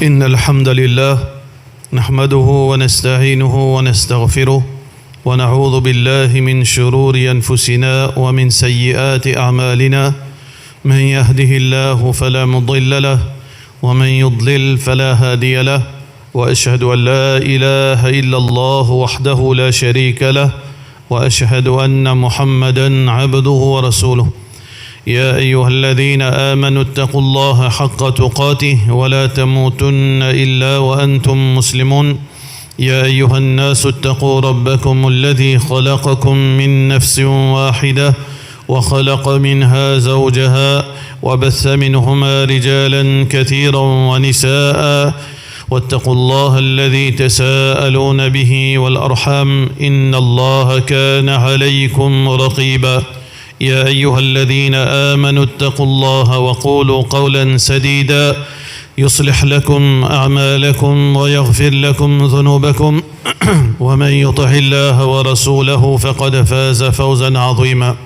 إن الحمد لله نحمده ونستعينه ونستغفره ونعوذ بالله من شرور أنفسنا ومن سيئات أعمالنا من يهده الله فلا مضل له ومن يضلل فلا هادي له وأشهد أن لا إله إلا الله وحده لا شريك له وأشهد أن محمدًا عبده ورسوله يا أيها الذين آمنوا اتقوا الله حق تقاته ولا تموتن إلا وأنتم مسلمون يا أيها الناس اتقوا ربكم الذي خلقكم من نفس واحدة وخلق منها زوجها وبث منهما رجالا كثيرا ونساء واتقوا الله الذي تساءلون به والأرحام إن الله كان عليكم رقيبا يا أيها الذين آمنوا اتقوا الله وقولوا قولا سديدا يصلح لكم أعمالكم ويغفر لكم ذنوبكم ومن يطع الله ورسوله فقد فاز فوزا عظيما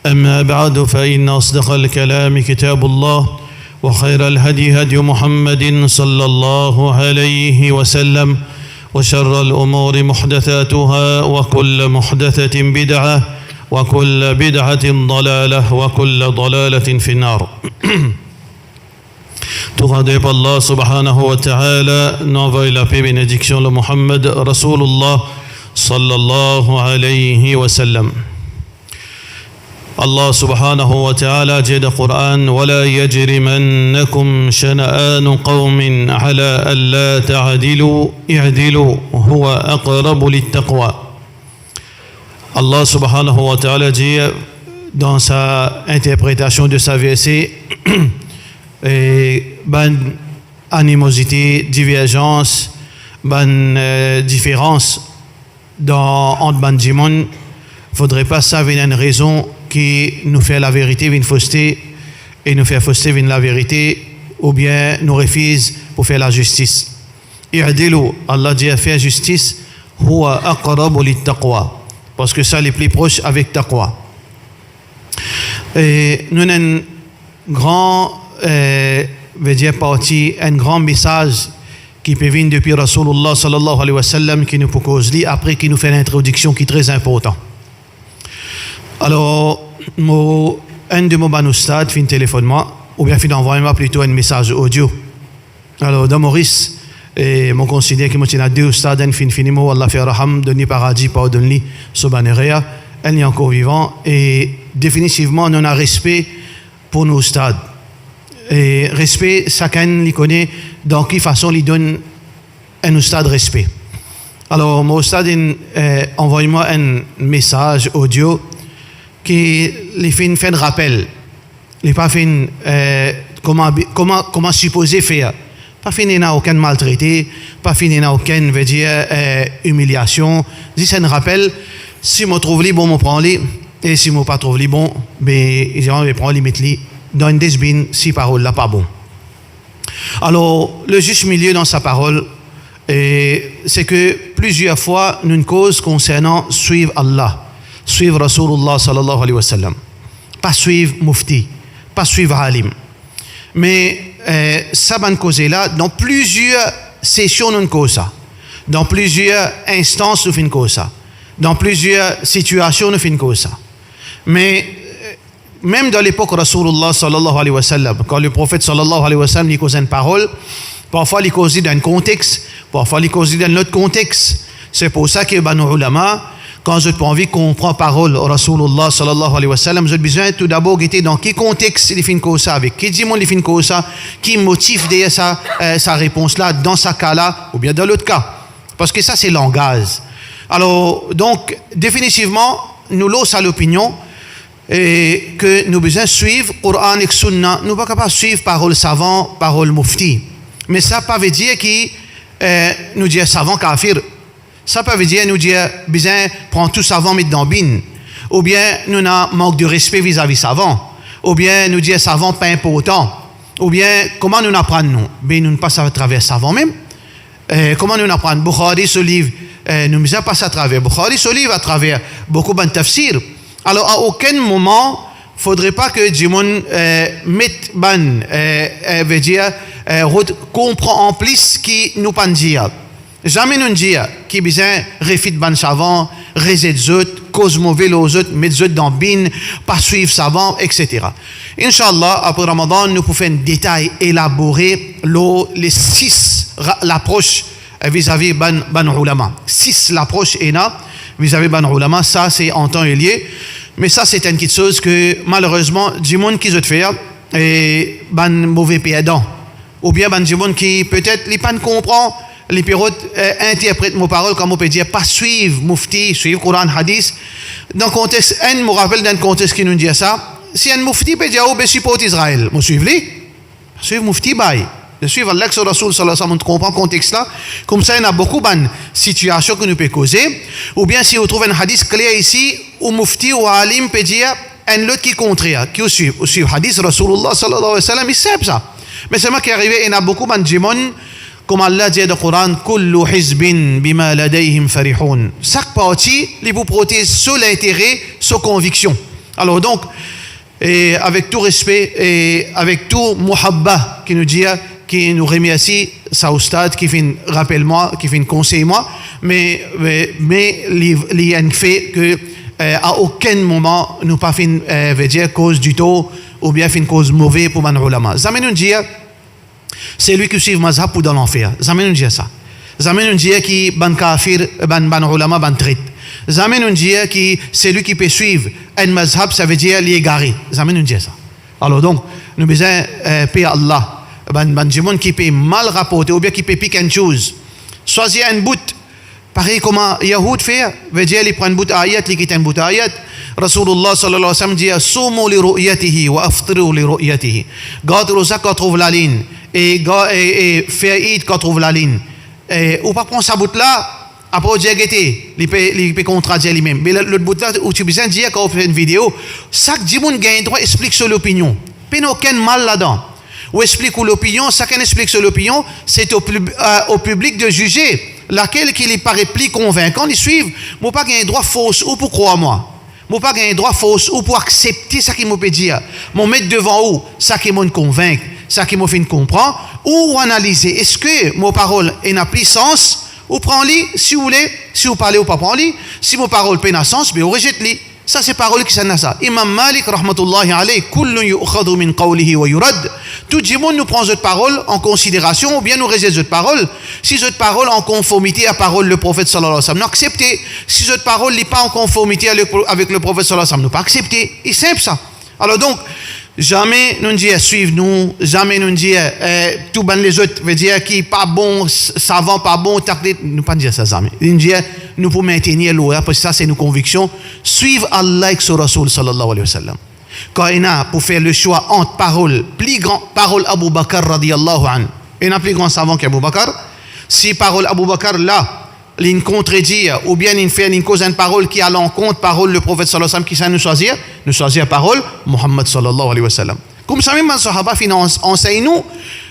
أما بعد فإن أصدق الكلام كتاب الله وخير الهدي هدي محمد صلى الله عليه وسلم وشر الأمور محدثاتها وكل محدثة بدعة وكل بدعة ضلالة وكل ضلالة في النار. Tout rendez par Allah subhanahu wa ta'ala, n'envoie la paix et bénédiction de Muhammad Rasulullah sallallahu alayhi wa sallam. Allah subhanahu wa ta'ala dit dans le Coran ولا يجرمنكم شنآن قوم على ألا تعدلوا اعدلوا هو أقرب للتقوى. Allah subhanahu wa ta'ala dit dans sa interprétation de sa verset animosité, divergence, différence entre ban dimon, il ne faudrait pas ça venir une raison qui nous fait la vérité, vient fausseté, et nous fait fausseté, vient la vérité, ou bien nous refuse pour faire la justice. I'dilu, Allah dit à faire justice, huwa aqrabu lit-taqwa. Parce que ça, les plus proches avec taqwa. Et nous avons un grand, partie, un grand message qui peut venir depuis Rasulullah sallallahu alayhi wa sallam, qui nous peut causer après, qui nous fait l'introduction qui est très important. Alors, un de mes banustades fait un téléphone moi, ou bien fait d'envoyer moi plutôt un message audio. Alors, dans Maurice, et mon considère que moi j'ai deux stades un finiment Allah fait raham donner paradis pardonne-lui subhanahu elle est encore vivant et définitivement on a respect pour nos stades et respect chacun lui connaît dans quelle façon il donne un stade respect. Alors mon stade envoie-moi un message audio qui les fait un rappel les pas fait comment supposer faire. Pas fini n'a aucun maltraité, pas fini n'a aucune veut dire humiliation. Si ça me rappelle, si je trouve les bon, je prends les, et si je ne pas trouve les bon, ben je prends les mettre les dans une desbine si parole là pas bon. Alors le juste milieu dans sa parole, c'est que plusieurs fois nous une cause concernant suivre Allah, suivre Rasulullah sallallahu alayhi wa sallam, pas suivre Mufti, pas suivre Alim, mais ça va cause là dans plusieurs sessions nous cause ça, dans plusieurs instances nous fin cause ça, dans plusieurs situations nous fin cause ça. Mais même dans l'époque Rasulullah sallallahu alayhi wa sallam, quand le prophète sallallahu alayhi wa sallam il cause une parole, parfois il cause dans un contexte, parfois il cause dans l'autre contexte. C'est pour ça que nos ulama, quand je pas envie qu'on prend parole au Rasulullah sallallahu alayhi wa sallam, j'ai besoin tout d'abord guetter dans quel contexte il fin cause ça, avec qui dit mon il fin cause ça, qui motive derrière sa réponse là, dans sa cas là, ou bien dans l'autre cas. Parce que ça c'est langage. Alors donc définitivement nous l'os à l'opinion et que nous besoin suivre Coran et Sunna, nous pas capable suivre parole savant, parole mufti. Mais ça pas veut dire que nous dire savant kafir. Ça peut veut dire nous dire besoin prendre tout savant mettre dans bin, ou bien nous avons manque de respect vis-à-vis savant, ou bien nous dire savant pas important, ou bien comment nous apprendre nous, ben nous ne passons à travers savant même. Comment nous apprendre Bukhari ce livre, nous ne passons à travers Bukhari ce livre à travers beaucoup de tafsir. Alors à aucun moment faudrait pas que Jimon mette veut dire comprend en plus qui nous pas dire. Jamais nous dire qui besoin refit ban savant, reset zot, cause mauvais aux autres, mettre zot dans bin, pas suivre savant, etc. Inch'Allah, après Ramadan, nous pouvons faire un détail élaboré, les 6 l'approche vis-à-vis ban ulama. 6 l'approche est là, vis-à-vis ban ulama, ça c'est en temps et lieu. Mais ça c'est une petite chose que malheureusement, du monde qui veut faire, et ban mauvais pédant. Ou bien ban du monde qui peut-être les pas comprend, les pirotes interprètent mes paroles comme on peut dire, pas suivre Mufti, suivre Coran, Hadith. Dans le contexte, je me rappelle d'un contexte qui nous dit ça. Si un Mufti peut dire, oh, ben, supporte Israël, je suivre lui. Suivre Mufti, bye. Je suis Allah, sur Rasoul, sallallahu alayhi wa sallam, on comprend le contexte là. Comme ça, il y a beaucoup de situations que nous pouvons causer. Ou bien, si on trouve un hadith clair ici, où Mufti ou Alim peut dire, un autre qui est contraire, qui suit hadith Rasulullah, sallallahu alayhi wa sallam, il sait ça. Mais c'est moi qui est arrivé, il y a beaucoup de gens, comme Allah dit dans le Coran, kullu hizbin bima ladayhim farihun. Chaque partie, les vous protège sur l'intérêt, sur conviction. Alors donc, et avec tout respect et avec tout muhabba qui nous dit, qui nous remercie, ça au stade, qui fait rappelle-moi, qui fait conseille-moi, mais il y a un fait que à aucun moment nous pas fait veut dire cause du tort ou bien fait une cause mauvaise pour man ulama. Jamais nous dire c'est lui qui suit mazhab pour dans l'enfer. Jamais nous dire ça. Jamais nous dire qui ban kafir ban ulama ban traite. Jamais nous dire qui c'est lui qui peut suivre un mazhab, ça veut dire l'égaré. Jamais nous dire ça. Alors donc nous besoin payer Allah ban jimon qui peut mal rapporter ou bien qui peut piquer une chose. Choisir un bout. Pareil comme Yahoud fait, veut dire il prend un bout ayat, il quitte un bout ayat. Rasulullah sallallahu alayhi wa sallam dit sumu li ru'yatihi wa aftiru li ru'yatihi. Garde rosa quand trouve la ligne et faire id quand trouve la ligne. Ou pas prendre sa bout là. Après, on dit il peut contradire lui-même. Mais l'autre bout là, où tu as besoin de dire quand on fait une vidéo, chaque monde gagne droit explique sur l'opinion. Il n'y a aucun mal là-dedans. Ou explique l'opinion, chacun explique sur l'opinion, c'est au public de juger laquelle qui lui paraît plus convaincant. Ils suivent. Moi, pas gagner droit fausse ou pour croire moi. Moi, pas gagner droit fausse ou pour accepter ce qu'il m'a peut dire. Moi, mettre devant vous, ça qui m'a convainc, ça qui m'a fait comprendre, ou analyser. Est-ce que mon parole n'a plus sens? Ou prends-les, si vous voulez, si vous parlez ou pas prends-les. Si vos paroles peine à sens, mais vous rejetez-les. Ça, c'est parole qui s'en a ça. Imam Malik, rahmatullahi alayhi, kullun yu'khadhu min qawlihi wa yurad. Tout le monde nous prend cette parole en considération ou bien nous rejette cette parole. Si cette parole en conformité à la parole du prophète sallallahu alayhi wa sallam, nous acceptez. Si cette parole n'est pas en conformité avec le prophète sallallahu alayhi wa sallam, nous pas accepter. C'est simple ça. Alors donc, jamais nous disons suivre nous, jamais nous disons tout ban les autres, veut dire qui pas bon, savant pas bon, nous pas dire ça jamais. Nous disons nous pour maintenir l'eau, parce que ça c'est nos convictions, suivre Allah et son Rasoul sallallahu alayhi wa sallam. Quand il a pour faire le choix entre parole, plus grand parole Abu Bakr radiyallahu anhu, il y a plus grand savant qu'Abu Bakr. Si parole Abu Bakr là, il contredire ou bien il fait une cause une parole qui a l'encontre parole le prophète sallallahu alayhi wa sallam qui ça nous choisir parole Muhammad sallallahu alayhi wa sallam. Comme ça même les sahaba finance enseigne nous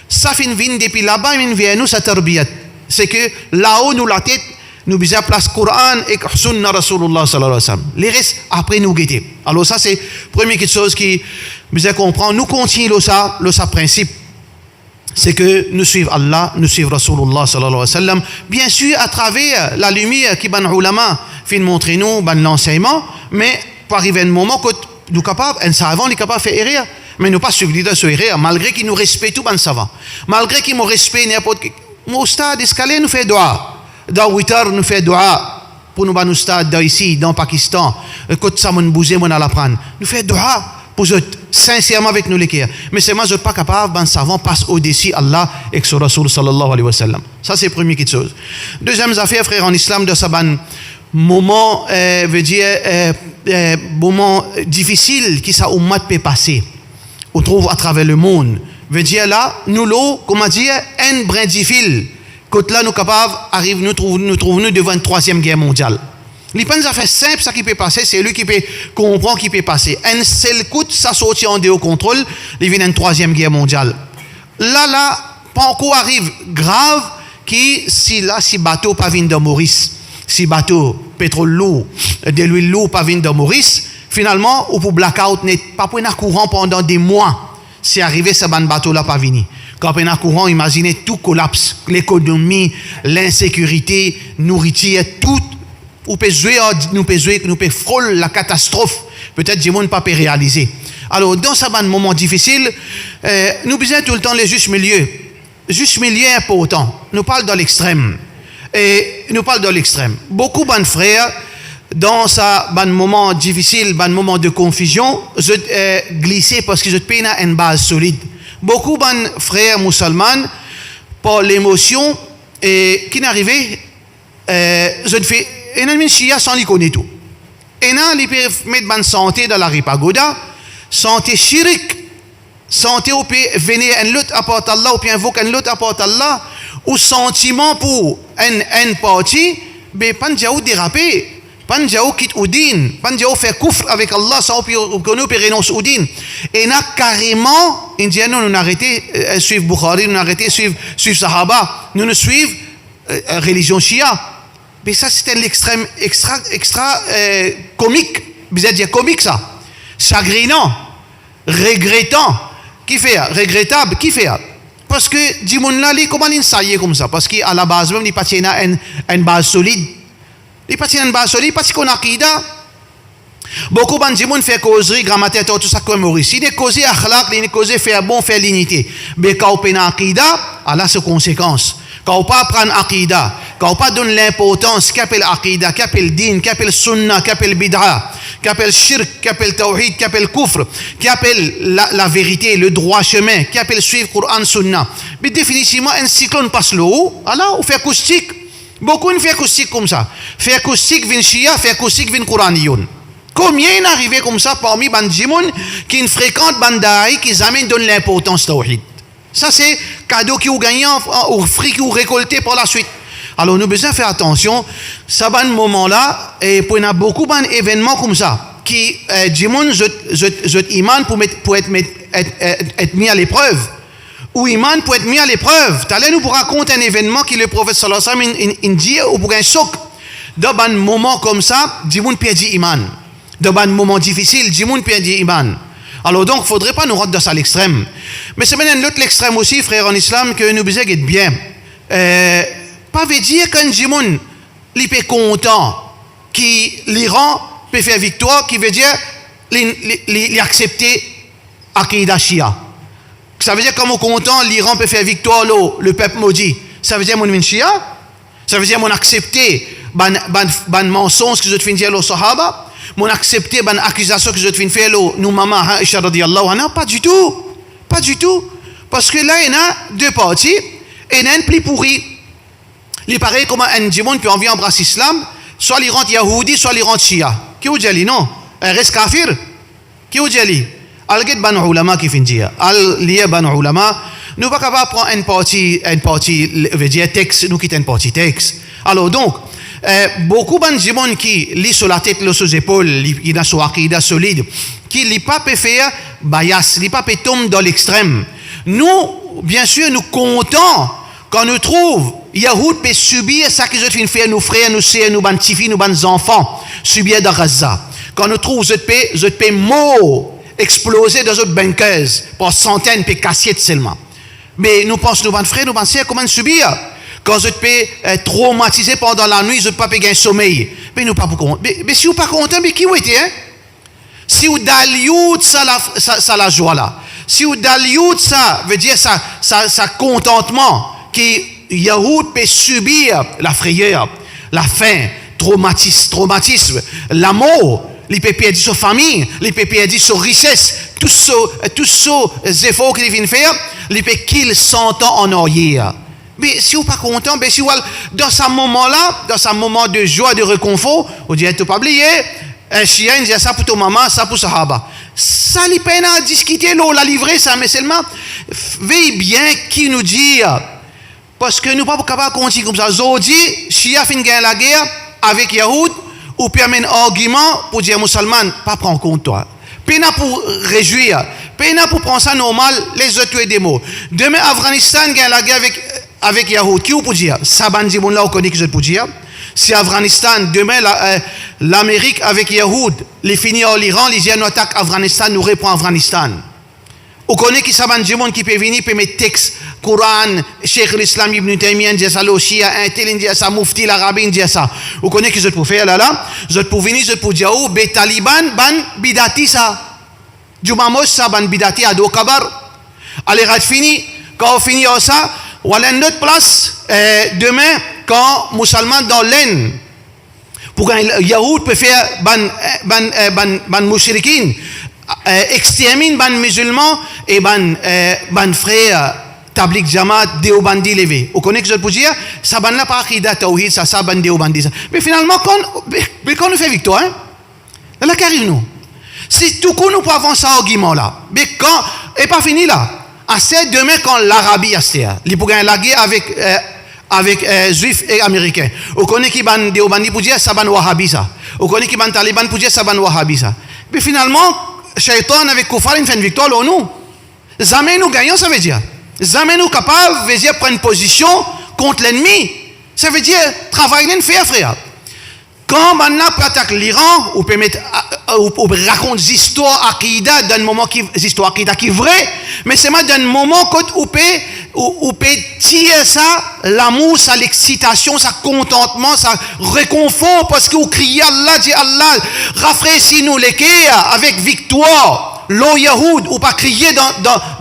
ça fin vient depuis là-bas il vient nous sa tarbiyat. C'est que là-haut nous la tête nous besoin place Coran et sunna Rasulullah sallallahu alayhi wa sallam. Les restes après nous guetter. Alors ça c'est première quelque chose qui besoin comprendre nous continuons ça le principe. C'est que nous suivons Allah, nous suivons Rasulullah sallallahu alayhi wa sallam, bien sûr à travers la lumière qui ban ulama fait montrer nous ban l'enseignement, mais pour arriver à un moment que nous capables, un savant est capable de faire erreur, mais nous pas suivre sur erreur, malgré qu'il nous respecte tout ban savant, malgré qu'il nous respecte n'importe qui. Mon stade escalier nous fait dua, dans 8 heures nous fait dua pour nous ban nous stade ici dans Pakistan, quand ça mon bousé mon à l'apprendre, nous fait dua pour être sincèrement avec nous les cœurs. Mais c'est moi je pas capable ben savant passe au-dessus Allah et son Rasoul sallallahu alayhi wa sallam. Ça c'est première petite chose. Deuxième affaire frère en islam de saban moment veut dire moment difficile qui ça ummat peut passer. On trouve à travers le monde. Veut dire là nous l'eau comment dire un brin difficile. Quand là nous capables arrive nous trouvons devant une 3e guerre mondiale. Les pas affaires simples, ça qui peut passer, c'est lui qui peut comprendre qui peut passer. Un seul coup, ça sortit en dehors contrôle, il vient une 3e guerre mondiale. Là, pas encore arrive grave qui si bateau pas vient de Maurice, si bateau pétrole lourd, de l'huile lourd pas vient de Maurice, finalement ou pour blackout n'est pas pour un courant pendant des mois. Si arrivé ce bateau là pas venu. Quand on a courant, imaginez tout collapse. L'économie, l'insécurité, nourriture, tout. Nous peut frôler la catastrophe. Peut-être que ne pas réaliser. Alors, dans ce moment difficile, nous besoin tout le temps les justes milieux. Juste milieu important. Nous parlons dans l'extrême. Et nous parlons dans l'extrême. Beaucoup de frères, dans ce moment difficile, ce moment de confusion, je glissé parce que je paye une base solide. Beaucoup de frères musulmans, par l'émotion, et qui n'arrivaient, je fais, et non, chia sans les connaître tout. Et non, ils peuvent mettre bonne santé dans la ripagoda, santé chirik, santé au pays, venir un lutte à part Allah, ou bien invoquer un lutte à part Allah, ou sentiment pour un parti, mais pas de déraper. Panjao quitte Oudin, Panjao fait coufre avec Allah sans que nous renoncer Oudin. Et là, carrément, Indiens nous arrêté suivre Bukhari, nous arrêté suivre Sahaba, nous suivons religion Shia. Mais ça, c'était l'extrême extra comique. Vous êtes dire comique ça. Chagrinant, regrettant. Qui fait? Regrettable. Qui fait? Parce que, dis-moi là, comment il s'aille comme ça? Parce qu'à la base, même, il n'y a pas une base solide. Il n'y a pas une base solide parce qu'on a akida. Beaucoup de gens font causerie, grammaire, tout ça comme Maurice. Il est causé akhlaq, il est causé faire bon, faire l'unité. Mais quand on a akida, alors c'est conséquence. Quand on pas prendre akida, quand on pas donner l'importance qu'appelle akida, qu'appelle din, qu'appelle sunna, qu'appelle bid'a, qu'appelle shirk, qu'appelle tawhid, qu'appelle kufr, qu'appelle la vérité, le droit chemin, qu'appelle suivre Coran, sunna. Mais définitivement, un cyclone passe le haut, alors on fait acoustique. Beaucoup ne fait acoustique comme ça. Fait acoustique vin Shia, fait acoustique vin Quraniyoun. Combien il arrivé comme ça parmi Bandjimoun qui ne fréquentent Bandaï, qui jamais donnent l'importance tawhid. Ça c'est cadeau qui ou gagnant ou fruit qui ou récolté par la suite. Alors nous avons besoin de faire attention. Ça va un moment là et pour y a beaucoup d'événements comme ça qui Jimoun je iman pour être mis à l'épreuve. Ou iman pour être mis à l'épreuve. T'allais nous pour raconter un événement qui le prophète sallallahu alayhi wa sallam il dit ou pour un choc. Dans un moment comme ça, Jimoun perdit iman. Dans un moment difficile, Jimoun perdit iman. Alors donc, il ne faudrait pas nous rendre dans ça à l'extrême. Mais c'est maintenant l'autre extrême aussi, frère en islam, que nous besoin être bien. Pas veut dire qu'un Jimoun, il est content, qui l'Iran peut faire victoire, qui veut dire il accepter Aqidah Shia. Ça veut dire comme au content, l'Iran peut faire victoire le peuple maudit. Ça veut dire mon Shia. Ça veut dire mon accepter ban mensonge que je te fais dire aux Sahaba. Mon accepter ban accusation que je te fais faire nous maman Aisha radiyallahu anha. Pas du tout. Pas du tout. Parce que là, il y a deux parties. Et il y a un plus pourri. Il paraît comme un djimoun peut envie embrasser l'islam. Soit il rentre Yahoudi, soit il rentre Shia. Qui vous dit non? Reste kafir? Qui vous dit? Al-Gid ban ulama qui finit. Al-Liya ban ulama. Nous pas capable prendre une partie, veut dire texte, nous quittons une partie texte. Alors donc, beaucoup de gens qui lisent sur la tête, sur les épaules, qui ont sur akida solide, qui ne pas faire bias, ne pas tomber dans l'extrême. Nous, bien sûr, nous comptons quand nous trouvons Yahoud peut subir ça que je viens faire nos frères, nos sœurs, nos petits filles, nos enfants, subir dans Gaza. Quand nous trouvons je peux mort exploser dans notre bunkers par centaines de cassettes seulement. Mais nous pensons, nos frères, nos sœurs, comment subir? Quand je peux être traumatisé pendant la nuit, je ne peux pas gagner sommeil. Mais nous pas pour content. Mais si vous pas content, mais qui vous êtes, hein? Si vous d'aliout ça la joie là. Si vous d'aliout ça veut dire ça contentement qui Yahoud peut subir la frayeur, la faim, traumatisme, l'amour, les peut perdre sa famille, les peut perdre sa richesse, tous ces efforts qu'il vient faire, les peut qu'il s'entend en arrière. Mais si vous n'êtes pas content, mais si vous dans ce moment-là, dans ce moment de joie, de réconfort, vous dites, tu pas oublier, un chien dit ça pour ton maman, ça pour Sahaba. Ça les peine à discuter, la livrer, ça, mais seulement, veille bien qui nous dit, parce que nous ne sommes pas capables de continuer comme ça. Zodi, Shia fin gagner la guerre avec Yahoud, ou permet un argument pour dire musulman, pas prendre compte toi. Pena pour réjouir, pena pour prendre ça normal, les autres tuer des mots. Demain, Afghanistan gagne la guerre avec Yahoud. Qui vous peut dire? Ça bandi bon là, on connaît qui je peux dire. Si Afghanistan, demain, l'Amérique avec Yahoud, les finis en Iran, les gens nous attaquent Afghanistan, nous reprend Afghanistan. On connaît qui ça bandi bon qui peut venir, peut mettre texte Coran, Cheikh l'Islam Ibn Taymiyyah dit ça, le Shia, un tel dit ça, Mufti l'Arabie dit ça. Vous connaissez que je peux faire là, je peux venir, je peux dire, oh, les talibans, ban bidati ça. Jumamos ça, ban bidati à do kabar. Allez, rat fini, quand on finit ça, on a une autre place, demain, quand musulmans dans l'aine, pour qu'un Yahoud peut faire ban mushrikin, extermine ban musulmans et ban frères tablik jamaat déobandi levé. Vous connaissez que je peux dire ça ban la pas akida tawhid ça ban déobandi ça. Mais finalement quand on fait victoire hein, là qu'arrive nous. Si tout coup nous pouvons avancer cet argument là. Mais quand et pas fini là. Assez demain quand l'Arabie assez il pour gagner la guerre avec juifs et américains. Vous connaissez qui ban déobandi pour dire ça ban wahhabi ça. Vous connaissez qui ban taliban pour dire ça ban wahhabi ça. Mais finalement Shaitan avec Koufar, il fait une victoire, là, nous. Jamais nous gagnons, ça veut dire. Jamais nous capables de prendre une position contre l'ennemi. Ça veut dire, travailler, faire, frère. Quand maintenant on attaque l'Iran, on peut mettre, on raconte des histoires Akida d'un moment qui, des histoires Akida qui est vrai, mais c'est d'un moment où on peut tirer ça, l'amour, ça, l'excitation, ça, contentement, ça, réconfort, parce qu'on crie Allah, dit Allah, rafraîcis-nous les cœurs avec victoire, l'eau Yahoud, ou pas crier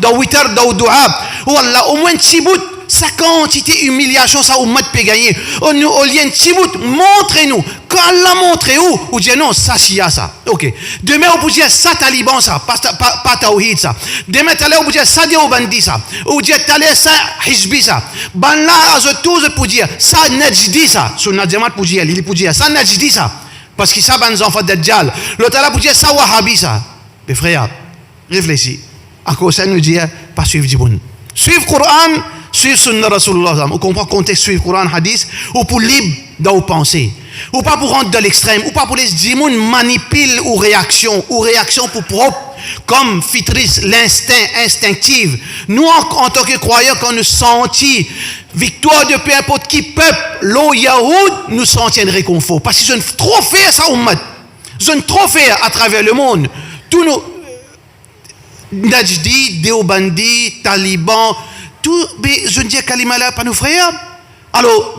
dans 8 heures d'Audouab, ou Allah, au moins un petit bout, sa quantité humiliation ça ou mat peut gagner on lien tibout montrez-nous quand Allah montre où dit non ça si ça OK demain on peut dire ça taliban ça pas tawhid ça demain t'allez on peut dire ça déobandi ça ou dire t'allez ça hizbi ça ban là az tous pour dire ça najdi ça sur nadjamat pour dire il pour dire ça najdi ça parce que ça ban enfants dajjal l'autre là pour dire ça wahhabi ça mes frères réfléchis à quoi ça nous dit pas suivre du bon suivre Coran suivre sunna Rasulullah, on comprend contexte suivre Coran, hadith, ou pour libre dans vos pensées, ou pas pour rentrer dans l'extrême, ou pas pour les démons manipulent ou réaction pour propre, comme fitris, l'instinct instinctif. Nous, en tant que croyants, quand nous sentons victoire de peu importe qui peuple, l'eau Yahoud, nous sentons un réconfort. Parce que je ne trop faire ça, Ummah. Je ne trop faire à travers le monde. Tous nos Najdi, Déobandi, Talibans, tout, je ne dis kalima là, pas nos frères. Alors,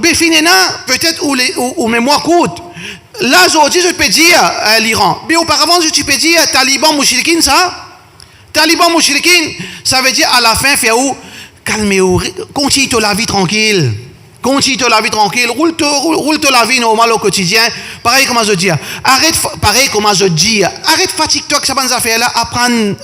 peut-être ou mémoire courte. Là, aujourd'hui, je peux dire à l'Iran. Mais auparavant, je peux dire Taliban Mouchrikin, ça. Taliban Mouchrikin, ça veut dire à la fin, faire où calmez-vous, continue la vie tranquille. Continue la vie tranquille, roule la vie normale au quotidien. Pareil comme je dis. Arrête fatigue-toi que ça va nous affaires là, apprendre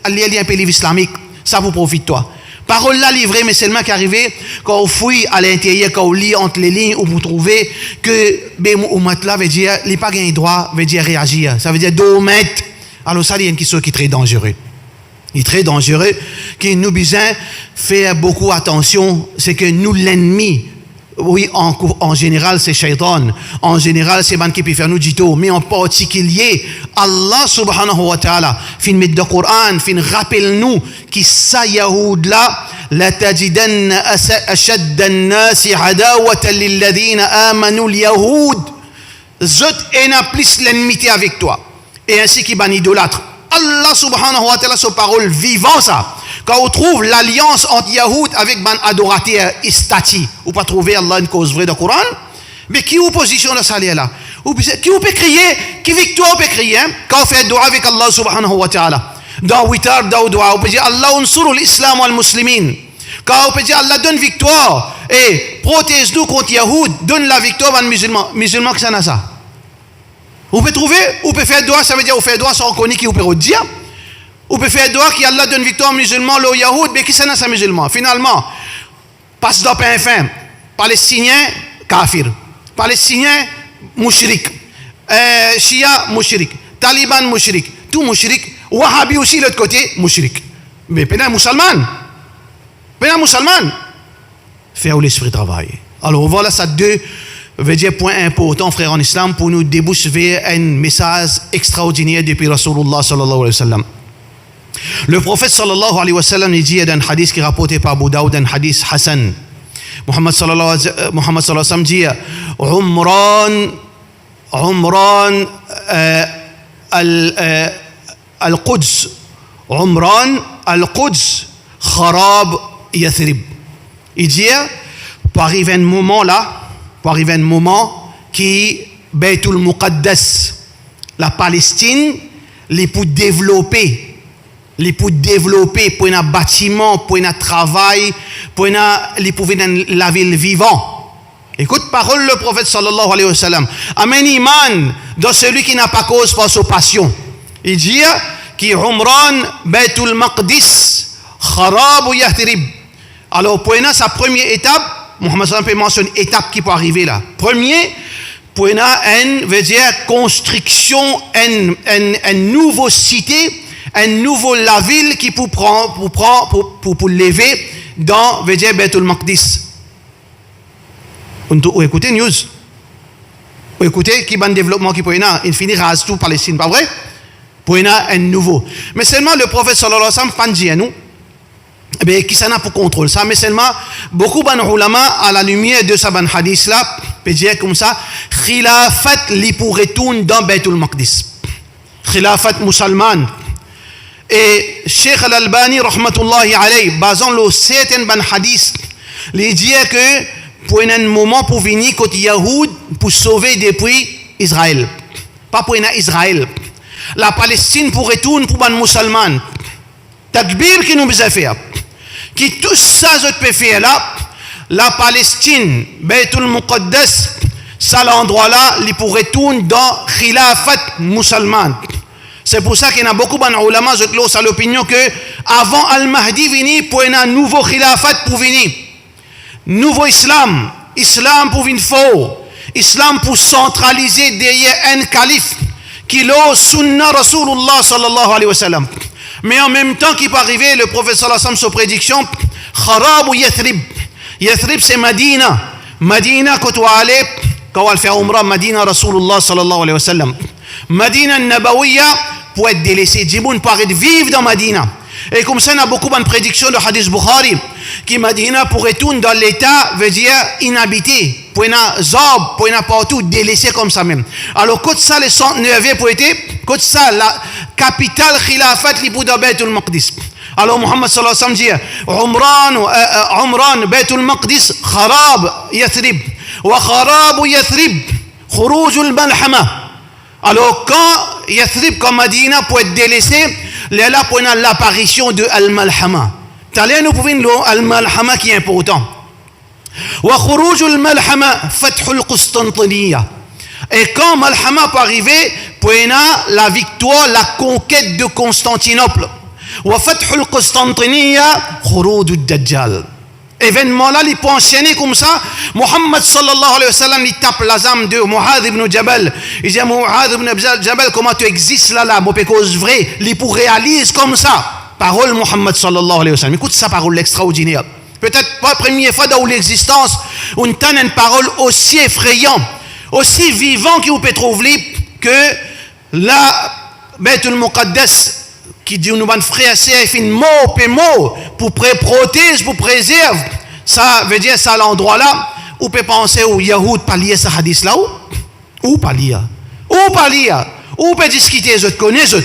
à lire un peu livre islamique. Ça vous profite, toi. Parole là livrée, mais seulement qu'arrivé quand on fouille à l'intérieur, quand on lit entre les lignes, où vous trouvez que là veut dire, il n'a pas gagné droit, veut dire réagir. Ça veut dire d'omettre. Alors ça, il y a une question qui est très dangereuse. Il est très dangereux, qui nous besoin faire beaucoup attention, c'est que nous, l'ennemi, oui, en général, c'est Shaitan. En général, c'est ban qui peut faire nous dito. Mais en particulier, Allah subhanahu wa ta'ala, fin met de Coran, fin rappelle-nous qui ça Yahoud là, la tajidanna ashadda an-nasi adawatan lilladhina amanu al-yahoud. Zot ena plus l'ennemité avec toi. Et ainsi qui ban idolâtre. Allah subhanahu wa ta'ala, sa parole vivant ça. Quand on trouve l'alliance entre Yahoud avec ban adorateur istati, ou pas trouver Allah une cause vraie dans le Coran, mais qui opposition dans ça là? Qui peut crier, qui victoire peut crier, quand on fait dua avec Allah subhanahu wa ta'ala. Dans 8 heures, dans dua, on peut dire Allah unsuru l'islam wal muslimin. Quand on peut dire Allah donne victoire et protège-nous contre Yahoud, donne la victoire aux musulmans que ça n'a ça. On peut trouver, on peut faire dua, ça veut dire on fait dua sans connaître qui on peut dire. On peut faire dua qui Allah donne victoire aux musulmans, aux Yahoud, mais qui ça n'a ça musulman. Finalement, passe d'op un fin, Palestinien, kafir. Palestinien, mouchrik. Shia, mouchrik. Taliban, mouchrik. Tout mouchrik. Wahhabi aussi, l'autre côté, mouchrik. Mais pénal musulman. Faire où l'esprit travaille. Alors voilà ça deux, veut dire point important, frère en islam, pour nous déboucher vers un message extraordinaire depuis Rasulullah sallallahu alayhi wa sallam. Le prophète sallallahu alayhi wa sallam dit dans un hadith qui est rapporté par Abu Daoud, un hadith Hassan. Muhammad sallallahu alayhi wa sallam dit Umran al-Quds. Umran al-Quds kharab Yathrib. Il dit, pour arriver à un moment là, pour arriver à un moment qui, Baytul Muqaddas, la Palestine, les pour développer, pour un bâtiment, pour un travail, pour la ville vivante. Écoute parole le prophète sallallahu alayhi wa sallam. Amen iman dans celui qui n'a pas cause par sa passion. Il dit qui Umran Baytul Maqdis kharab ou Yathrib. Alors pour sa première étape, Mohammed sallallahu alayhi wa sallam mentionne étape qui peut arriver là. Premier, pour veut dire construction, une nouvelle cité, une nouvelle la ville qui pour lever dans veut dire Baytul Maqdis. Ou écoutez news, ou écoutez qui ban développement qui pour il finit rase tout Palestine, pas vrai? Pour un nouveau. Mais seulement le prophète sallallahu alayhi wa sallam pas dit à nous, eh qui ça n'a pour contrôle ça, mais seulement beaucoup ban ulama à la lumière de sa ban hadith là, peut dire comme ça, khilafat li pour retourner dans Baytul Maqdis. Khilafat musulmane. Et Cheikh Al-Albani rahmatullahi alayhi, basant le certain ban hadith, il dit que pour un moment pour venir côté Yahoud pour sauver depuis Israël. Pas pour Israël. La Palestine pour retourner pour les musulmans. Takbir qui nous besoin faire. Qui tout ça je peux faire là, la Palestine, Baytul Muqaddas, ça l'endroit là, il pour retourner dans Khilafat musulman. C'est pour ça qu'il y a beaucoup de ulama je close à l'opinion que avant Al-Mahdi venir pour un nouveau Khilafat pour venir. Nouveau islam pour venir fort, islam pour centraliser derrière un calife qui l'a sunna Rasulullah sallallahu alayhi wa sallam. Mais en même temps qui peut arriver le prophète sallallahu alayhi wa sallam sa prédiction, Kharab ou Yathrib. Yathrib c'est Madina quand on va aller, quand on va faire Umrah, Madina Rasulullah sallallahu alayhi wa sallam. Madina Nabawiya pour être délaissé, Djiboun pour être vivre dans Madina. Et comme ça, on a beaucoup de prédictions de Hadith Bukhari qui Madina pourrait retourner dans l'état, veut dire inhabité, pour un zob, pour un partout, délaissé comme ça même. Alors, quand ça, les 109e pour être, quand ça, la capitale khilafat, li pour Baytul Maqdis. Alors, Muhammad sallallahu alayhi wa sallam dit, Umran, Baytul Maqdis, kharab Yathrib. Wa kharab Yathrib, khurujul Malhama. Alors, quand Yathrib, comme Madina, pour être délaissé, là pour l'apparition de Al-Malhama. T'allez nous pouvons le Al-Malhama qui est important. Wa khuruj al-Malhama fath al-Qustantiniya. Et quand Malhama peut arriver, pour la victoire, la conquête de Constantinople. Wa fath al-Qustantiniya khuruj al-Dajjal. Événement là, il peut enchaîner comme ça. Muhammad sallallahu alayhi wa sallam, il tape la zame de Mu'adh ibn Jabal. Il dit à Mu'adh ibn Jabal, comment tu existes là, mon cause vrai, il pour réaliser comme ça. Parole Muhammad sallallahu alayhi wa sallam. Écoute sa parole extraordinaire. Peut-être pas la première fois dans l'existence, on a une parole aussi effrayante, aussi vivante que vous pouvez trouver que la Baytul Muqaddas qui dit nous van frère c'est fin mot pour protéger pour préserve ça veut dire ça l'endroit là où peut penser au Yahoud pas lier ce hadith là ou pas lire ou peut discuter je te connais je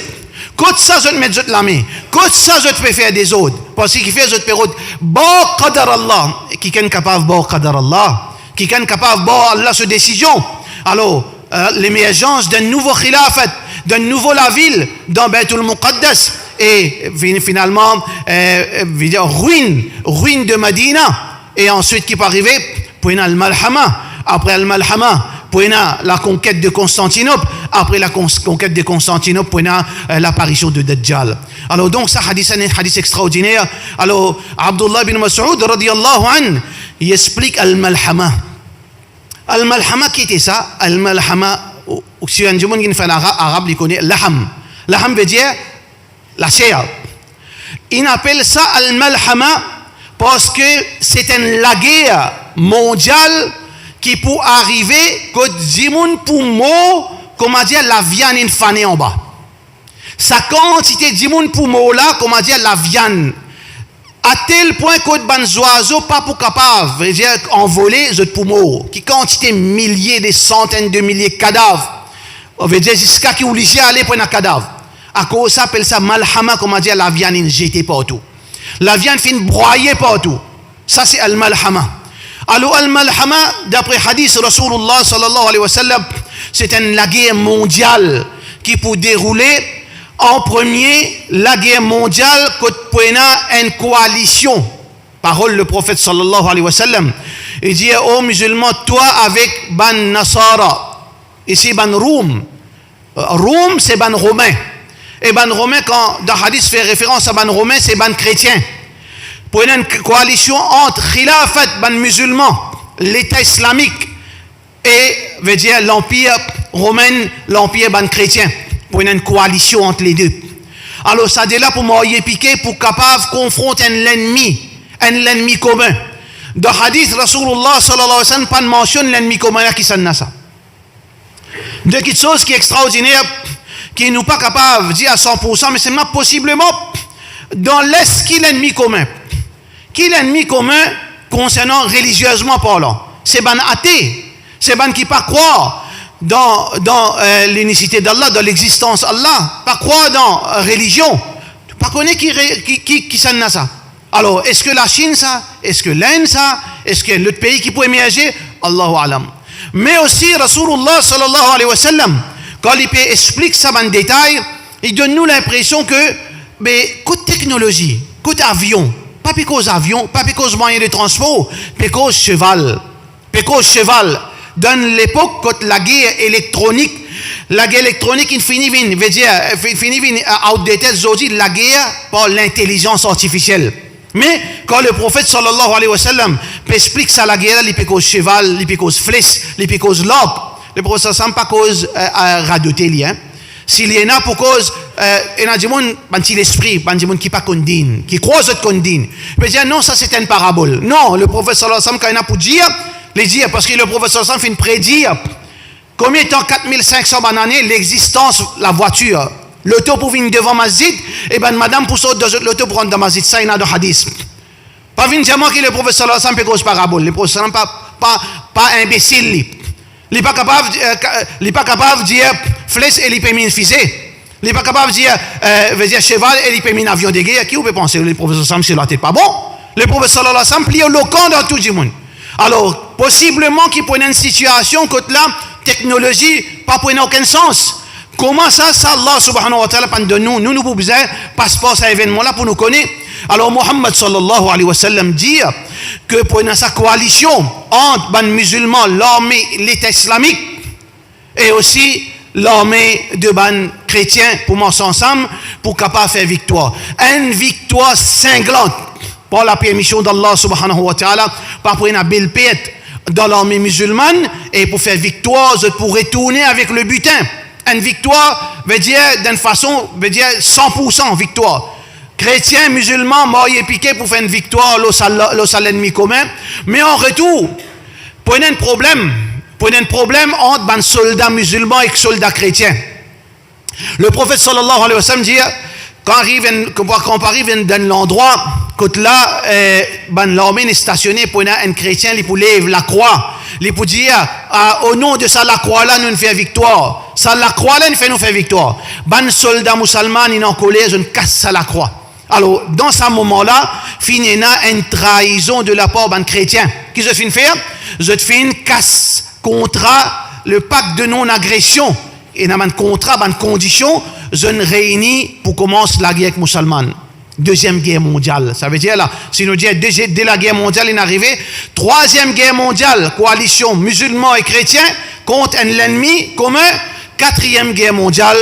quand ça je te mets la main quand ça je te fais faire des autres parce qu'il fait je te période bon qadar Allah qui est capable bon qadar Allah qui est capable bon Allah sa décision alors l'émergence d'un nouveau khilafat d'un nouveau la ville dans Baytul Muqaddas et finalement ruine de Madina et ensuite qui peut arriver pour Al-Malhama après Al-Malhama pour la conquête de Constantinople après la conquête de Constantinople pour l'apparition de Dajjal. Alors donc ça hadith est un hadith extraordinaire. Alors Abdullah bin Mas'ud radiyallahu anhu il explique Al-Malhama. Al-Malhama qui était ça? Al-Malhama si un monde qui fait l'arabe il connaît laham veut dire la chair. Il appelle ça Al-Malhama parce que c'est la guerre mondiale qui peut arriver que Dimoun pour mot comment dire la viande infanée en bas. Sa quantité Dimoun pour mot là comment dire la viande à tel point que les oiseaux pas pour capable veut dire envoler les poumons qui quantité milliers des centaines de milliers de cadavres on veut dire jusqu'à qui obligé à aller prendre un cadavre à cause ça appelle ça malhama comment dire la viande jetée partout la viande fin broyée partout Ça c'est al-malhama. Alors al-malhama, d'après hadith Rasulullah sallallahu alayhi wa sallam, c'est la guerre mondiale qui peut dérouler en premier, la guerre mondiale pour une coalition. Parole le prophète sallallahu alayhi wa sallam. Il dit aux musulmans, toi avec ban Nasara, ici ban Roum. Roum c'est ban romain. Et ban romain, quand dans hadith fait référence à ban romain, c'est ban chrétien. Pour une coalition entre khilafat ban musulman, l'État islamique, et veut dire l'empire romain, l'empire ban chrétien. Pour une coalition entre les deux. Alors ça est là pour m'avoir piqué pour capable confronter l'ennemi commun. Dans hadith Rasulullah sallallahu alayhi wa sallam, pas de mention de l'ennemi commun là qui s'en a ça. De quelque chose qui est extraordinaire, qui n'est pas capable de dire à 100%, mais c'est même possiblement dans l'Est qui est l'ennemi commun. Qui est l'ennemi commun concernant religieusement parlant? C'est ban athée, c'est ban qui pas croire dans l'unicité d'Allah, dans l'existence d'Allah, pas croire dans religion, pas connaître qui s'en a ça. Alors, est-ce que la Chine ça? Est-ce que l'Inde ça? Est-ce que l'autre pays qui peut émerger? Allahu alam. Mais aussi, Rasulullah sallallahu alayhi wa sallam, quand il explique ça en détail, il donne nous l'impression que, côté technologie, côté avion, pas cause avion, pas cause moyen de transport, cause cheval. Dans l'époque, quand la guerre électronique, il finit outdated aujourd'hui, la guerre par l'intelligence artificielle. Mais quand le prophète sallallahu alayhi wa sallam explique ça, la guerre, il peut cause cheval, il peut cause flèche, il peut cause l'arbre. Le prophète sallallahu pas cause radoter, hein. S'il y en a pour cause, il y a des gens qui l'esprit, des gens qui pas condamnent, qui croient que condamnent. Il peut dire non, ça c'est une parabole. Non, le prophète sallallahu alayhi wa sallam, quand il y en a pour dire, les dire, parce que le prophète sallallahu alayhi wa sallam fait prédire combien de temps 4500 années l'existence, la voiture. L'auto pour venir devant masjid, et ben madame pour sauter dans l'auto pour rentrer dans masjid. Ça, il y a dans le hadith. Pas venir dire moi que le prophète sallallahu alayhi wa sallam peut cause parabole. Le prophète sallallahu alayhi wa sallam pas imbécile. Il n'est pas capable de dire flèche et il peut mettre une fusée. Il n'est pas capable de dire cheval et il peut mettre un avion de guerre. Qui vous peut penser? Le prophète sallallahu alayhi wa sallam, c'est la tête pas bon. Le prophèt sallallahu alayhi wa sallam plie le camp dans tout le monde. Alors, possiblement qu'il prenne une situation que la technologie pas prenne aucun sens. Comment ça Allah subhanahu wa ta'ala de nous pouvons besoin passeport à cet événement-là pour nous connaître. Alors Muhammad sallallahu alayhi wa sallam dit que pour sa coalition entre les musulmans, l'armée, l'État islamique et aussi l'armée de les chrétiens pour marcher ensemble pour capable faire victoire. Une victoire cinglante par la permission d'Allah subhanahu wa ta'ala, par pour une belle paix dans l'armée musulmane et pour faire victoire, pour retourner avec le butin. Une victoire veut dire d'une façon, veut dire 100% victoire. Chrétiens, musulmans, morts et piqués pour faire une victoire, l'ennemi commun. Mais en retour, pour un problème entre les soldats musulmans et les soldats chrétiens. Le prophète sallallahu alayhi wa sallam dit, quand on arrive dans l'endroit, quand là, l'armée est stationnée pour un chrétien, il peut lever la croix. Il peut dire, au nom de ça, la croix là, nous faisons victoire. Ça, la croix là, nous faisons victoire. Ban soldat musulman, il est en colère, je ne casse ça la croix. Alors, dans ce moment-là, il y a une trahison de la part d'un chrétien. Qu'est-ce que je fais faire? Je fais une casse contrat, le pacte de non-agression. Et dans un contrat, dans une condition, je ne réunis pour commencer la guerre musulmane. Deuxième guerre mondiale. Ça veut dire là, si nous disons dès la guerre mondiale est arrivée, troisième guerre mondiale, coalition musulmans et chrétiens contre un ennemi commun, quatrième guerre mondiale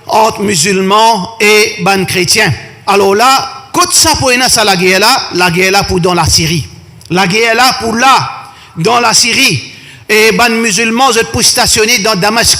entre musulmans et ban chrétiens. Alors là, quand ça pour la guerre là pour dans la Syrie. La guerre là pour là, dans la Syrie. Et ban musulmans, je peux stationner dans Damas.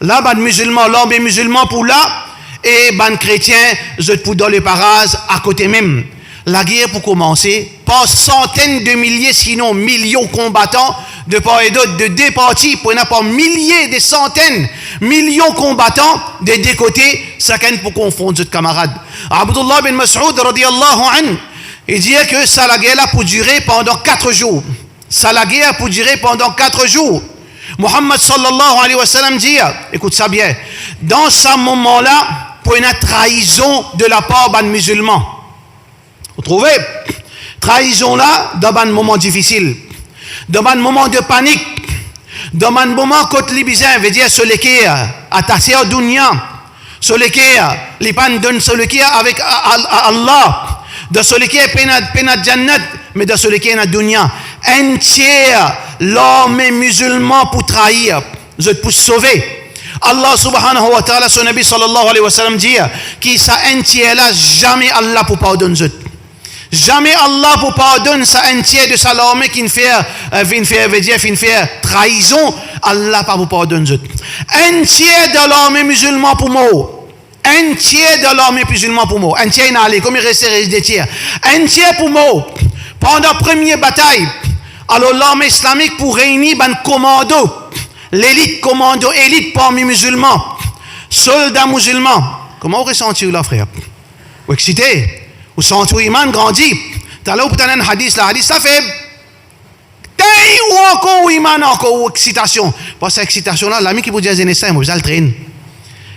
Là, ban musulmans, l'armée musulman pour là. Et ban chrétien, je peux dans le paras à côté même. La guerre pour commencer, par centaines de milliers, sinon millions de combattants de part et d'autre, de deux parties, pour n'a pas milliers, des centaines, millions de combattants de deux côtés, chacun pour confondre ses camarades. Abdullah bin Mas'ud radiyallahu anhu, il dit que ça la guerre là pour durer pendant 4 jours. Ça la guerre pour durer pendant 4 jours. Muhammad sallallahu alayhi wa sallam dit, écoute ça bien, dans ce moment-là, pour une trahison de la part d'un musulman. Vous trouvez? Trahison là, dans un moment difficile, dans un moment de panique, dans un moment quand les bizarres veut dire sur lesquels attaché au dunya, sur lesquels les pan donnent sur lesquels avec Allah, de sur lesquels pena jannat, mais de sur lesquels na dunya, entier l'homme musulman pour trahir, je pour sauver. Allah subhanahu wa ta'ala, son Nabi sallallahu alayhi wa sallam dit qui ça entier là jamais Allah pour pardonner. Jamais Allah pour pardonner ça entier de sa l'armée qui fait trahison, Allah pas pour pardonner. Entier de l'armée musulman pour mort. Entier de l'armée musulman pour mort. Entier n'a allé comme il reste des tiers. Entier pour mort. Pendant la première bataille, alors l'armée islamique pour réunir un commando, l'élite commando élite parmi musulmans, soldats musulmans. Comment vous ressentez là, frère? Vous excité? Vous sentez l'iman grandit? T'as là où t'as un hadith, la hadith ça fait ou encore iman encore excitation. Parce que cette excitation là, l'ami qui vous dit ça, il m'a besoin de traîner.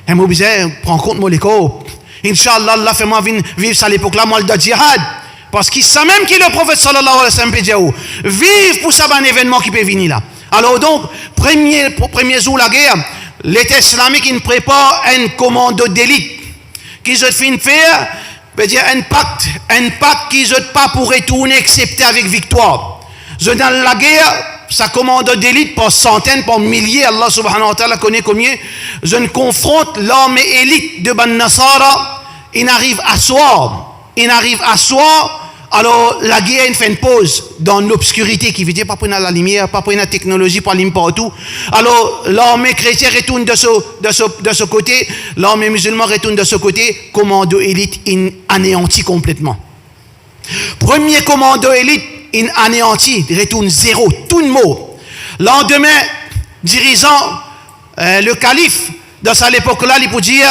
Il m'a besoin de prendre compte mon écho. Inch'Allah, Allah fait moi vivre ça à l'époque là, moi le djihad. Parce qu'il sait même qui le prophète sallallahu alayhi wa sallam peut dire vive pour ça un événement qui peut venir là. Alors donc, premier jour la guerre, l'État islamique il prépare un commando d'élite qui se fait faire, veut dire un pacte qui se pas pour retourner excepté avec victoire. Dans la guerre, ça commando d'élite par centaines, par milliers, Allah subhanahu wa ta'ala connaît combien, je confronte l'armée élite de Ban Nasara, il arrive à soir, alors la guerre il fait une pause dans l'obscurité qui veut dire pas prendre la lumière, pas prendre la technologie, pas l'important partout. Alors l'armée chrétienne retourne de ce côté, l'armée musulmane retourne de ce côté, commando élite il anéantit complètement. Premier commando élite il anéantit, il retourne zéro, tout le mot. Lendemain, dirigeant le calife, dans cette époque-là, il peut dire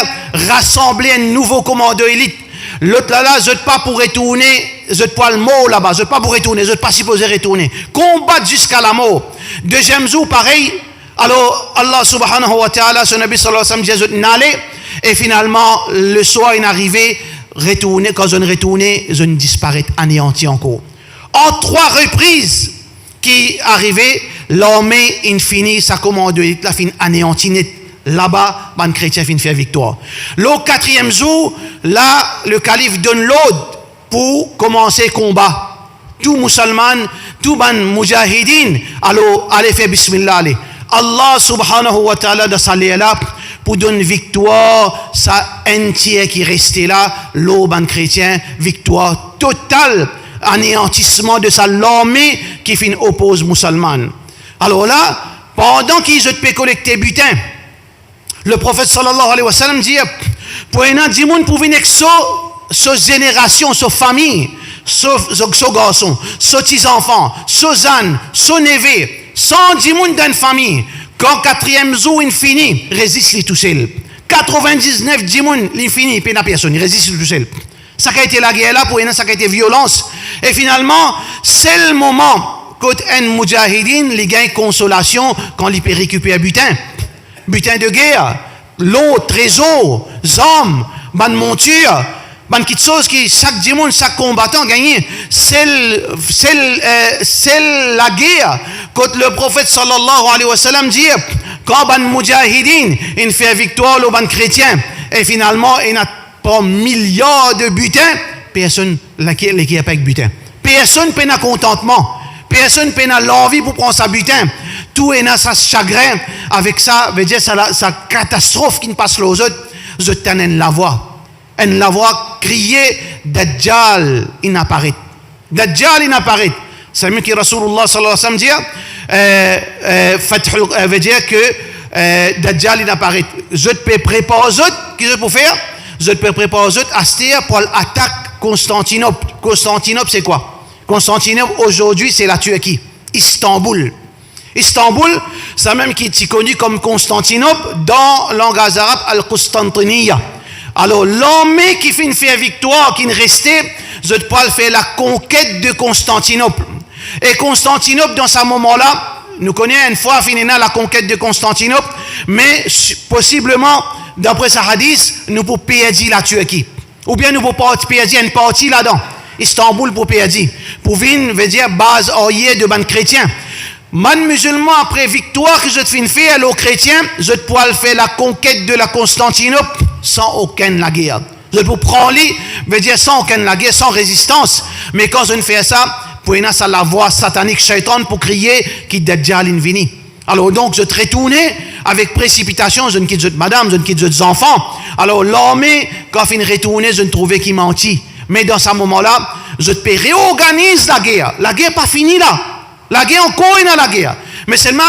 rassembler un nouveau commando élite. L'autre là, je ne pas pour retourner, je ne pas le mot là-bas, je ne pas pour retourner, je ne pas supposé retourner. Combattre jusqu'à la mort. Deuxième jour, pareil. Alors, Allah subhanahu wa ta'ala, son Nabi sallallahu alayhi wa sallam, dit, n'allez. Et finalement, le soir, il est arrivé, retourner, quand je ne retournais, je ne disparais, anéanti encore. En 3 reprises qui arrivaient, l'armée, il finit sa commande, la fin anéanti net. Là-bas, les chrétiens finissent faire victoire. Le 4e jour, là, le calife donne l'ordre pour commencer le combat. Tout musulman, tout ban mujahidin, alors, allez faire bismillah, allez. Allah subhanahu wa ta'ala, de sa là, pour donner victoire, ça entier qui restait là, l'eau ban chrétien, victoire totale, anéantissement de sa l'armée qui finit oppose musulman. Alors là, pendant qu'ils ont collecté butin, le prophète sallallahu alayhi wa sallam dit pour un dit monde pour venir so génération, so famille, so garçon, so petits enfants, so ânes, so neveux, 110 monde dans une famille. Quand 4e jour il finit, résiste les tout seul. 99 10 monde il finit, pas personne, il résiste tout seul. Ça a été la guerre là pour ça a été violence et finalement c'est le moment quand un mujahidin il gagne consolation quand il peut récupérer butin de guerre, l'eau, trésor, armes, ban monture, ban quelque chose qui chaque dimanche, chaque combattant gagne. C'est la guerre. Quand le prophète sallallahu alayhi wa sallam dit, quand ban mujahidin, il fait victoire le ban chrétien, et finalement, il n'a pas milliards de butins, personne qui a pas de butin. Personne n'a contentement. Personne n'a l'envie pour prendre sa butin. Tout est dans sa chagrin. Avec ça, veut dire sa catastrophe qui ne passe aux autres. Je t'en la voix. La voix crier Dajjal, il apparaît. Dajjal, il apparaît. C'est mieux que Rasulullah sallallahu alayhi wa sallam dit, veut dire que Dajjal, il apparaît. Je te peux préparer aux autres. Qu'est-ce que je peux faire? Je te peux préparer aux autres à se dire pour l'attaque Constantinople. Constantinople, c'est quoi? Constantinople, aujourd'hui, c'est la Turquie. Istanbul, c'est même qui est connu comme Constantinople dans le langage arabe, Al-Qustantiniya. Alors, l'armée qui fait une victoire, qui ne restait, je peux faire la conquête de Constantinople. Et Constantinople, dans ce moment-là, nous connaissons une fois fini la conquête de Constantinople, mais possiblement, d'après ce hadith, nous pouvons perdre la Turquie. Ou bien nous pouvons perdre une partie là-dedans. Istanbul pour perdre. Pour venir, veut dire, base oriée de ban chrétien. Man musulman, après victoire que je te fin faire aux chrétiens, je te pourrais faire la conquête de la Constantinople sans aucune la guerre. Je peux prendre les, veut dire sans aucune la guerre, sans résistance. Mais quand je ne fais ça, pour une ça la voix satanique shaitan pour crier qui Dajjal vini. Alors donc je te retournais avec précipitation, je ne quitte madame, je ne quitte les enfants. Alors l'armée, quand fin retourner, je ne trouvais qu'il mentit. Mais dans ce moment-là, je te réorganise la guerre. La guerre pas finie là. La guerre encore une la guerre. Mais seulement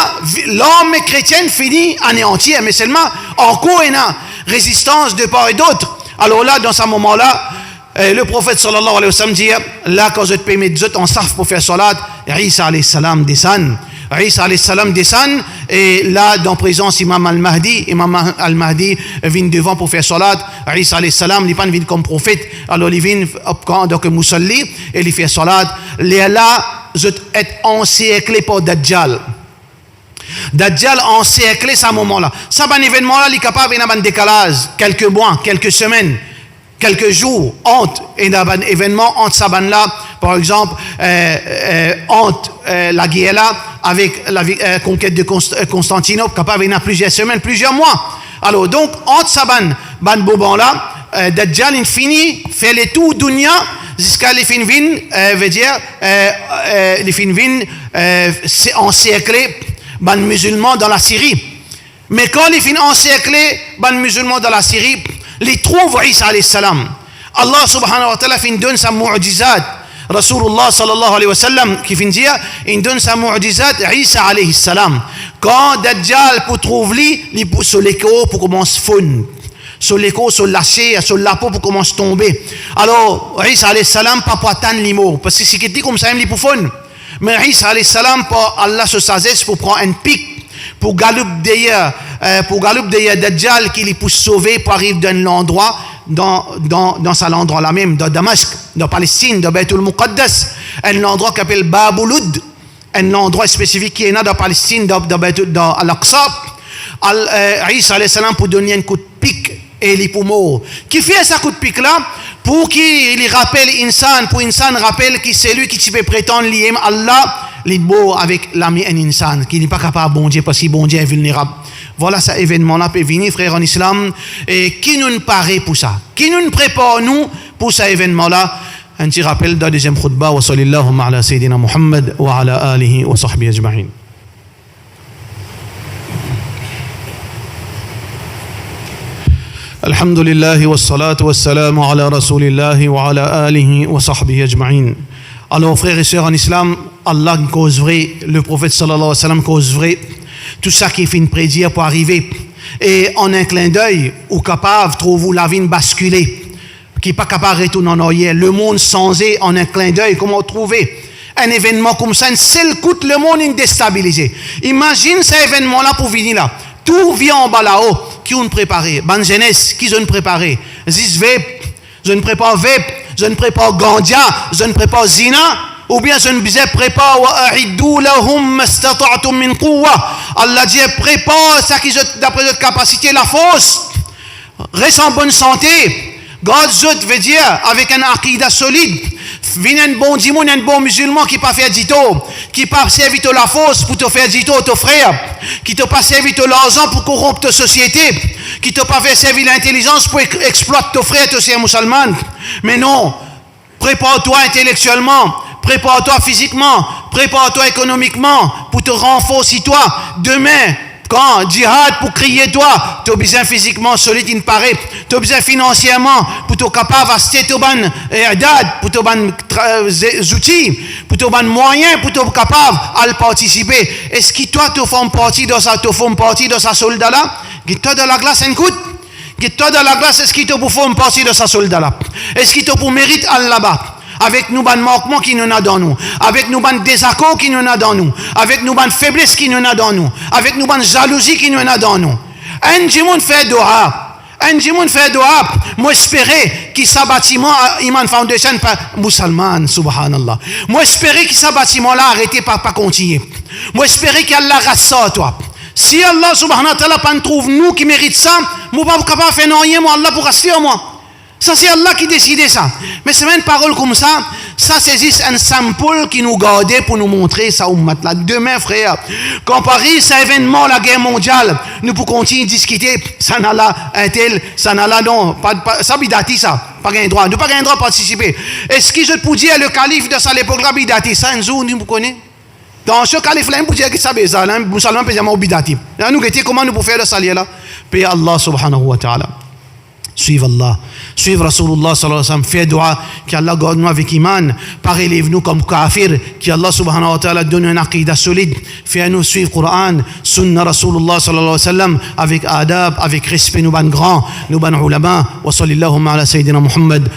l'armée chrétienne finit anéantie, mais seulement encore une résistance de part et d'autre. Alors là, dans ce moment-là, le prophète sallallahu alayhi wa sallam dit, là quand je te permets de en saf pour faire salat, Isa alayhi salam descend. Isa alayhi salam descend, et là, dans présence Imam al-Mahdi vient devant pour faire salat. Isa alayhi salam, il pas vient comme prophète, alors il vient donc musalli, et il fait salat. Là, je être encerclé par Dajjal. Dajjal encerclé à ce moment-là. Ça, un événement-là, il est capable d'avoir un décalage, quelques mois, quelques semaines, quelques jours, entre un événement, entre ça, là, par exemple, entre la guerre là, avec la conquête de Constantinople, capable d'avoir plusieurs semaines, plusieurs mois. Alors, donc, entre ça, ban bouban là, Dajjal, il finit, fait les tout dunya, jusqu'à les fins veut dire, les fins c'est encerclé, ban musulmans dans la Syrie. Mais quand les fins encerclé, ban musulmans dans la Syrie, les trouve Isa alayhi salam. Allah subhanahu wa ta'ala fin donne sa mu'jizat. Rasulullah sallallahu alayhi wa sallam qui fin dire, il donne sa mu'jizat Isa alayhi salam. Quand Dajjal pour trouver lui, il pousse sur l'écho pour commencer à fondre. Sur l'écho, sur la chair, sur la peau pour commencer à tomber. Alors, Isa alayhi salam, pas pour attendre les mots. Parce que c'est qu'il dit comme ça, il pour fondre. Mais Isa alayhi salam, pour Allah se sagesse, pour prendre un pic, pour galoper derrière Dajjal, qui les pousse sauver pour arriver dans l'endroit, dans cet endroit-là même, dans Damasque, dans Palestine, dans Baitul Muqaddas, un endroit qui s'appelle Babulud, un endroit spécifique qui est là dans Palestine, dans Al-Aqsa. Isa alayhi salam pour donner un coup de pic et les poumons. Qui fait ce coup de pic là pour qu'il rappelle insan, pour insan rappelle que c'est lui qui peut prétendre lier Allah, les beau avec l'ami un insan, qui n'est pas capable de bon Dieu parce que bon Dieu est vulnérable. Voilà cet événement-là peut venir, frère en islam, et qui nous paraît pour ça? Qui nous prépare nous pour cet événement-là? Un petit rappel dans la deuxième khutbah, wa sallallahu ala sayyidina Muhammad wa ala alihi wa sahbihi ajma'in. الحمد لله والصلاة والسلام على رسول الله وعلى آله وصحبه أجمعين. Alors frères et sœurs en islam, Allah cause vrai, le prophète sallallahu alayhi wa sallam cause vrai, tout ça qui fait une prédire pour arriver. Et en un clin d'œil, ou capable, trouve-vous la vie basculer, qui n'est pas capable de retourner en arrière, le monde changé en un clin d'œil, comment trouver un événement comme ça, un seul coup, le monde est déstabilisé. Imagine cet événement-là pour venir là. Tout vient en bas là-haut. Qui ont préparé? Ban jeunesse, qui ont préparé? Zis vape, je ne prépare vape, je ne prépare gandia, je ne prépare zina, ou bien je ne prépare wa a'iddu lahum mastata'tum min quwwa. Allah dit prépare ça qui d'après votre capacité la force. Reste en bonne santé. God veut dire avec un aqida solide. Vient un bon dimoun, un bon musulman qui pas fait dito, qui pas servi la force pour te faire dito ton frère, qui te pas servi l'argent pour corrompre ta société, qui te pas fait servir l'intelligence pour exploiter ton frère, ton frère musulman. Mais non, prépare-toi intellectuellement, prépare-toi physiquement, prépare-toi économiquement pour te renforcer toi. Demain, quand djihad pour crier toi, tu as besoin physiquement solide, il paraît, tu as besoin financièrement pour te capable d'acheter ton ban pour te ban outils, pour te ban moyens pour te capable à participer. Est-ce que toi tu formes partie de ça, soldat là? Qui-toi dans la glace un coup? Qui-toi dans la glace, est-ce que tu pour former partie de ça soldat là? Est-ce que tu pour mérite là-bas? Avec nous ban manquement qui nous a dans nous, avec nous ban désaccord qui nous a dans nous, avec nous ban faiblesse qui nous a dans nous, avec nous ban jalousie qui nous a dans nous. Un jimoun fait doha, moi espérer que ce bâtiment Iman Foundation par musulman, subhanallah. Moi espérer que ce bâtiment là arrêté pas continuer. Moi espérer qu'Allah rate ça toi. Si Allah subhanahu wa ta'ala pas trouve nous qui mérite ça, moi pas capable faire rien moi Allah pour rester moi. Ça, c'est Allah qui décide ça. Mais c'est même une parole comme ça, ça c'est juste un sample qui nous gardait pour nous montrer ça ummat là. Demain, frère, comparé à événement, la guerre mondiale, nous pouvons continuer de discuter, ça n'a là, un tel, ça n'a là, non, ça bidati ça, pas gain droit, nous pas gain droit de participer. Est-ce que je peux dire le calife de ça l'époque là, bidati, ça, nous connaissons? Dans ce calife là, on peut dire que ça, là, nous allons payer bidati. Là, nous guetter comment nous pouvons faire le salier là? Paye Allah subhanahu wa ta'ala. Suive Allah, suive Rasulullah sallallahu alayhi wa sallam, fait dua, qu'Allah garde nous avec iman, pas élève-nous comme kafir, qu'Allah subhanahu wa ta'ala donne un aqidah solide, fait nous suivre Coran, sunna Rasulullah sallallahu alayhi wa sallam, avec adab, avec respect nous ban grands, nous ban ulama, wa sallallahu ala sayyidina Muhammad.